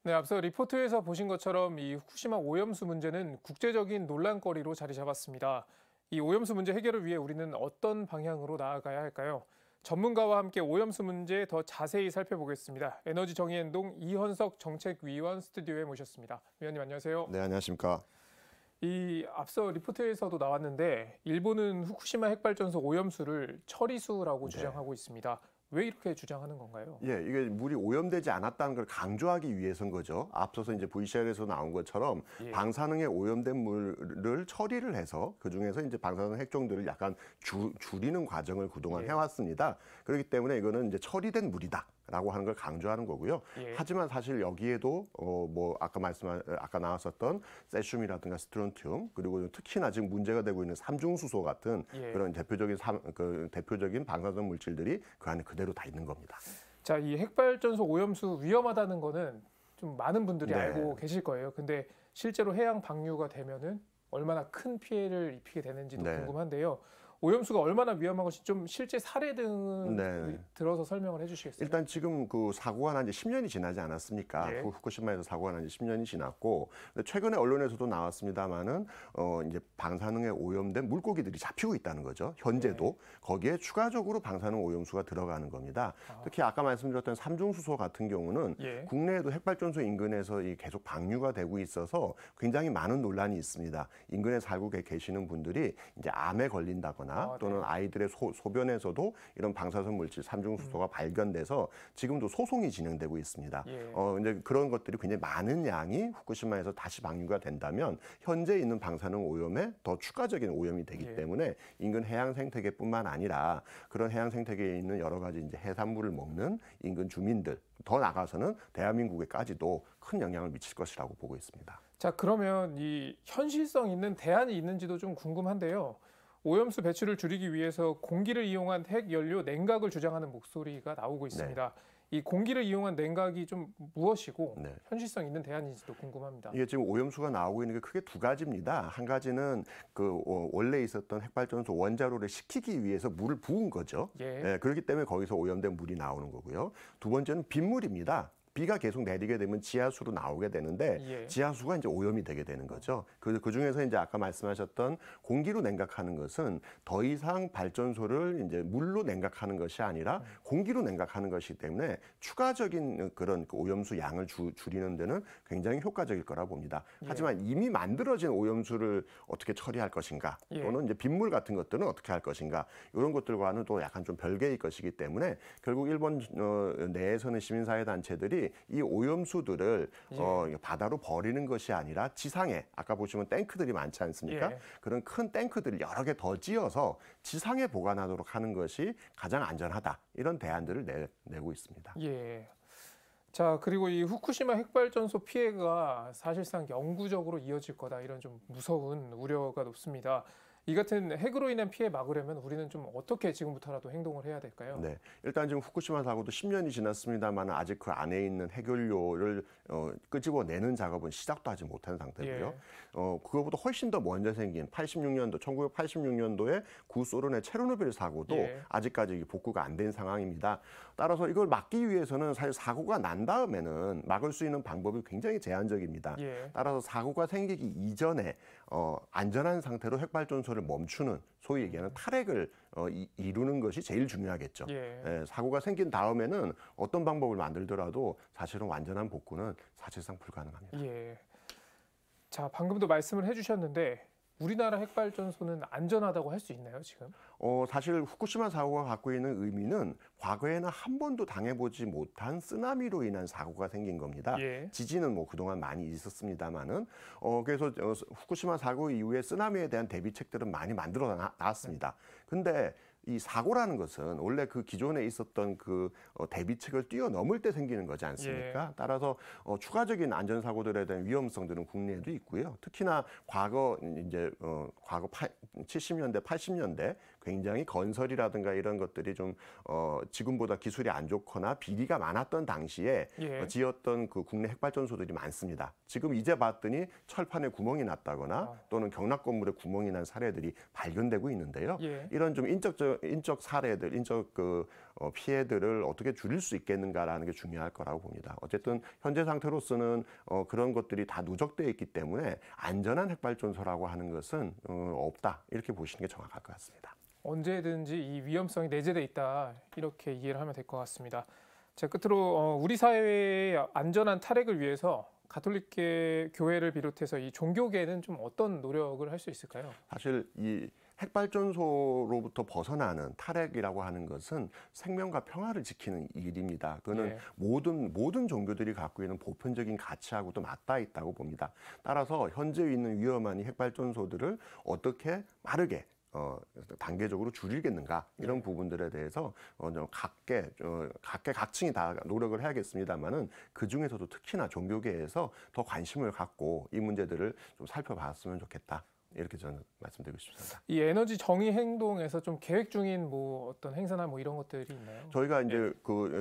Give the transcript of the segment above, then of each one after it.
네, 앞서 리포트에서 보신 것처럼 이 후쿠시마 오염수 문제는 국제적인 논란거리로 자리 잡았습니다. 이 오염수 문제 해결을 위해 우리는 어떤 방향으로 나아가야 할까요? 전문가와 함께 오염수 문제 더 자세히 살펴보겠습니다. 에너지 정의행동 이현석 정책위원 스튜디오에 모셨습니다. 위원님 안녕하세요. 네, 안녕하십니까. 이 앞서 리포트에서도 나왔는데 일본은 후쿠시마 핵발전소 오염수를 처리수라고 네. 주장하고 있습니다. 왜 이렇게 주장하는 건가요? 예, 이게 물이 오염되지 않았다는 걸 강조하기 위해서인 거죠. 앞서서 이제 VCR에서 나온 것처럼 예. 방사능에 오염된 물을 처리를 해서 그 중에서 이제 방사능 핵종들을 약간 줄이는 과정을 그동안 예. 해왔습니다. 그렇기 때문에 이거는 이제 처리된 물이다. 라고 하는 걸 강조하는 거고요. 예. 하지만 사실 여기에도 아까 나왔었던 세슘이라든가 스트론튬 그리고 특히나 지금 문제가 되고 있는 삼중수소 같은 예. 그런 대표적인 방사성 물질들이 그 안에 그대로 다 있는 겁니다. 자, 이 핵발전소 오염수 위험하다는 거는 좀 많은 분들이 네. 알고 계실 거예요. 근데 실제로 해양 방류가 되면은 얼마나 큰 피해를 입히게 되는지도 네. 궁금한데요. 오염수가 얼마나 위험한 것이 좀 실제 사례 등을 네. 들어서 설명을 해주시겠어요? 일단 지금 그 사고가 난 지 10년이 지나지 않았습니까? 예. 후쿠시마에서 사고가 난 지 10년이 지났고, 근데 최근에 언론에서도 나왔습니다만은 이제 방사능에 오염된 물고기들이 잡히고 있다는 거죠. 현재도 거기에 추가적으로 방사능 오염수가 들어가는 겁니다. 특히 아까 말씀드렸던 삼중수소 같은 경우는 예. 국내에도 핵발전소 인근에서 계속 방류가 되고 있어서 굉장히 많은 논란이 있습니다. 인근에 살고 계시는 분들이 이제 암에 걸린다거나 또는 네. 아이들의 소변에서도 이런 방사성 물질 삼중수소가 발견돼서 지금도 소송이 진행되고 있습니다. 예. 이제 그런 것들이 굉장히 많은 양이 후쿠시마에서 다시 방류가 된다면 현재 있는 방사능 오염에 더 추가적인 오염이 되기 예. 때문에 인근 해양 생태계뿐만 아니라 그런 해양 생태계에 있는 여러 가지 이제 해산물을 먹는 인근 주민들 더 나가서는 대한민국에까지도 큰 영향을 미칠 것이라고 보고 있습니다. 자, 그러면 이 현실성 있는 대안이 있는지도 좀 궁금한데요. 오염수 배출을 줄이기 위해서 공기를 이용한 핵연료 냉각을 주장하는 목소리가 나오고 있습니다. 이 공기를 이용한 냉각이 좀 무엇이고 네. 현실성 있는 대안인지도 궁금합니다. 이게 지금 오염수가 나오고 있는 게 크게 두 가지입니다. 한 가지는 원래 있었던 핵발전소 원자로를 식히기 위해서 물을 부은 거죠. 예. 그렇기 때문에 거기서 오염된 물이 나오는 거고요. 두 번째는 빗물입니다. 비가 계속 내리게 되면 지하수로 나오게 되는데 예. 지하수가 이제 오염이 되게 되는 거죠. 그 중에서 이제 아까 말씀하셨던 공기로 냉각하는 것은 더 이상 발전소를 이제 물로 냉각하는 것이 아니라 공기로 냉각하는 것이기 때문에 추가적인 그런 오염수 양을 줄이는 데는 굉장히 효과적일 거라 봅니다. 하지만 이미 만들어진 오염수를 어떻게 처리할 것인가 또는 이제 빗물 같은 것들은 어떻게 할 것인가 이런 것들과는 또 약간 좀 별개의 것이기 때문에 결국 일본 내에서는 시민사회 단체들이 이 오염수들을 바다로 버리는 것이 아니라 지상에 아까 보시면 탱크들이 많지 않습니까? 그런 큰 탱크들을 여러 개 더 지어서 지상에 보관하도록 하는 것이 가장 안전하다. 이런 대안들을 내고 있습니다. 예. 자, 그리고 이 후쿠시마 핵발전소 피해가 사실상 영구적으로 이어질 거다. 이런 좀 무서운 우려가 높습니다. 이 같은 핵으로 인한 피해 막으려면 우리는 좀 어떻게 지금부터라도 행동을 해야 될까요? 네, 일단 지금 후쿠시마 사고도 10년이 지났습니다만 아직 그 안에 있는 핵연료를 끄집어내는 작업은 시작도 하지 못한 상태고요. 그거보다 훨씬 더 먼저 생긴 1986년도에 구소련의 체르노빌 사고도 아직까지 복구가 안 된 상황입니다. 따라서 이걸 막기 위해서는 사실 사고가 난 다음에는 막을 수 있는 방법이 굉장히 제한적입니다. 따라서 사고가 생기기 이전에 안전한 상태로 핵발전소를 멈추는 소위 얘기하는 탈핵을 이루는 것이 제일 중요하겠죠. 사고가 생긴 다음에는 어떤 방법을 만들더라도 사실은 완전한 복구는 사실상 불가능합니다. 자, 방금도 말씀을 해주셨는데 우리나라 핵발전소는 안전하다고 할 수 있나요, 지금? 사실 후쿠시마 사고가 갖고 있는 의미는 과거에는 한 번도 당해보지 못한 쓰나미로 인한 사고가 생긴 겁니다. 지진은 뭐 그동안 많이 있었습니다만은 그래서 후쿠시마 사고 이후에 쓰나미에 대한 대비책들은 많이 만들어 놨습니다. 근데 이 사고라는 것은 원래 그 기존에 있었던 그 대비책을 뛰어넘을 때 생기는 거지 않습니까? 따라서 추가적인 안전사고들에 대한 위험성들은 국내에도 있고요. 특히나 과거 70년대, 80년대 굉장히 건설이라든가 이런 것들이 좀 지금보다 기술이 안 좋거나 비리가 많았던 당시에 지었던 그 국내 핵발전소들이 많습니다. 지금 이제 봤더니 철판에 구멍이 났다거나 또는 경락 건물에 구멍이 난 사례들이 발견되고 있는데요. 이런 좀 인적적 인적 사례들, 인적 피해들을 어떻게 줄일 수 있겠는가라는 게 중요할 거라고 봅니다. 어쨌든 현재 상태로서는 그런 것들이 다 누적되어 있기 때문에 안전한 핵발전소라고 하는 것은 없다 이렇게 보시는 게 정확할 것 같습니다. 언제든지 이 위험성이 내재돼 있다 이렇게 이해를 하면 될 것 같습니다. 자, 끝으로 우리 사회의 안전한 탈핵을 위해서 가톨릭계 교회를 비롯해서 이 종교계는 좀 어떤 노력을 할 수 있을까요? 사실 이 핵발전소로부터 벗어나는 탈핵이라고 하는 것은 생명과 평화를 지키는 일입니다. 그거는 예. 모든 종교들이 갖고 있는 보편적인 가치하고도 맞닿아 있다고 봅니다. 따라서 현재 있는 위험한 이 핵발전소들을 어떻게 빠르게 단계적으로 줄이겠는가 이런 부분들에 대해서 각계각층이 다 노력을 해야겠습니다만은 그 중에서도 특히나 종교계에서 더 관심을 갖고 이 문제들을 좀 살펴봤으면 좋겠다. 이렇게 저는 말씀드리고 싶습니다. 이 에너지 정의 행동에서 좀 계획 중인 뭐 어떤 행사나 뭐 이런 것들이 있나요? 저희가 이제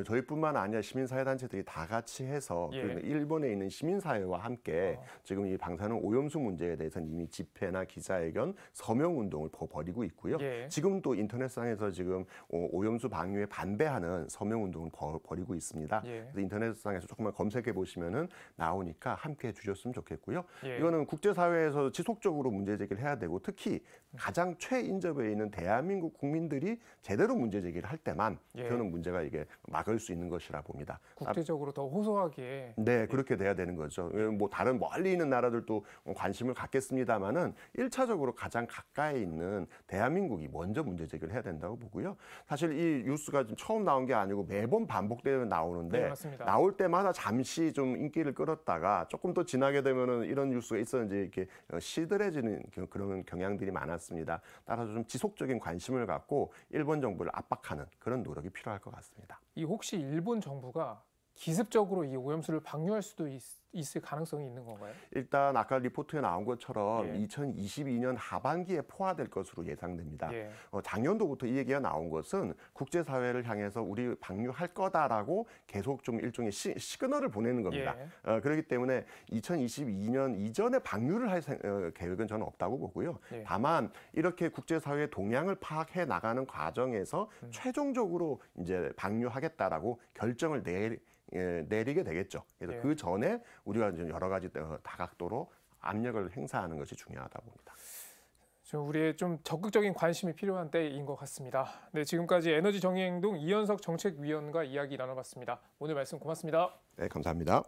저희뿐만 아니라 시민사회단체들이 다 같이 해서 예. 일본에 있는 시민사회와 함께 지금 이 방사능 오염수 문제에 대해서는 이미 집회나 기자회견, 서명운동을 벌이고 있고요. 예. 지금도 인터넷상에서 지금 오염수 방류에 반대하는 서명운동을 벌이고 있습니다. 예. 그래서 인터넷상에서 조금만 검색해 보시면은 나오니까 함께 해주셨으면 좋겠고요. 예. 이거는 국제사회에서 지속적으로 문제 제기를 해야 되고 특히 가장 최인접해 있는 대한민국 국민들이 제대로 문제 제기를 할 때만 예. 저는 문제가 이게 막을 수 있는 것이라 봅니다. 국제적으로 더 호소하게. 네, 그렇게 돼야 되는 거죠. 뭐 다른 멀리 있는 나라들도 관심을 갖겠습니다만은 1차적으로 가장 가까이 있는 대한민국이 먼저 문제 제기를 해야 된다고 보고요. 사실 이 뉴스가 지금 처음 나온 게 아니고 매번 반복되어 나오는데 네, 맞습니다. 나올 때마다 잠시 좀 인기를 끌었다가 조금 더 지나게 되면은 이런 뉴스가 있었는지 이렇게 시들해지는 그런 경향들이 많았습니다. 따라서 좀 지속적인 관심을 갖고 일본 정부를 압박하는 그런 노력이 필요할 것 같습니다. 이 혹시 일본 정부가 기습적으로 이 오염수를 방류할 수도 있을 가능성이 있는 건가요? 일단 아까 리포트에 나온 것처럼 예. 2022년 하반기에 포화될 것으로 예상됩니다. 예. 작년도부터 이 얘기가 나온 것은 국제사회를 향해서 우리 방류할 거다라고 계속 좀 일종의 시그널을 보내는 겁니다. 예. 그렇기 때문에 2022년 이전에 방류를 할 계획은 저는 없다고 보고요. 예. 다만 이렇게 국제사회의 동향을 파악해 나가는 과정에서 최종적으로 이제 방류하겠다라고 결정을 내리게 되겠죠. 그래서 예. 그 전에 우리가 이제 여러 가지 다각도로 압력을 행사하는 것이 중요하다고 봅니다. 우리의 좀 적극적인 관심이 필요한 때인 것 같습니다. 네, 지금까지 에너지 정의행동 이현석 정책위원과 이야기 나눠봤습니다. 오늘 말씀 고맙습니다. 네, 감사합니다.